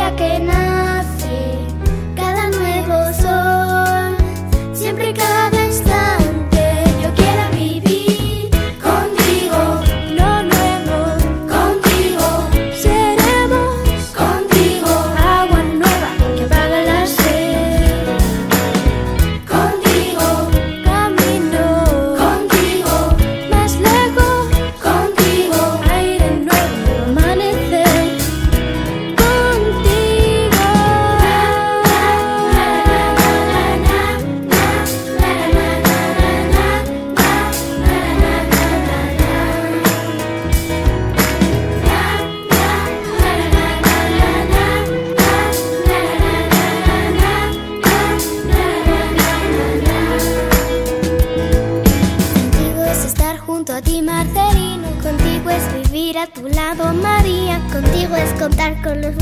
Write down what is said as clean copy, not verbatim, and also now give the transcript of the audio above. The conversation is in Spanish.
día que nace, cada nuevo sol, siempre y cada instante. Yo quiero vivir contigo, lo nuevo contigo, seremos contigo, agua nueva que apaga la sed. Contigo, camino contigo, más lejos contigo, aire nuevo, amanecer contigo. Contigo es estar junto a ti, Marcelino. Contigo es vivir a tu lado, María. Contigo es contar con los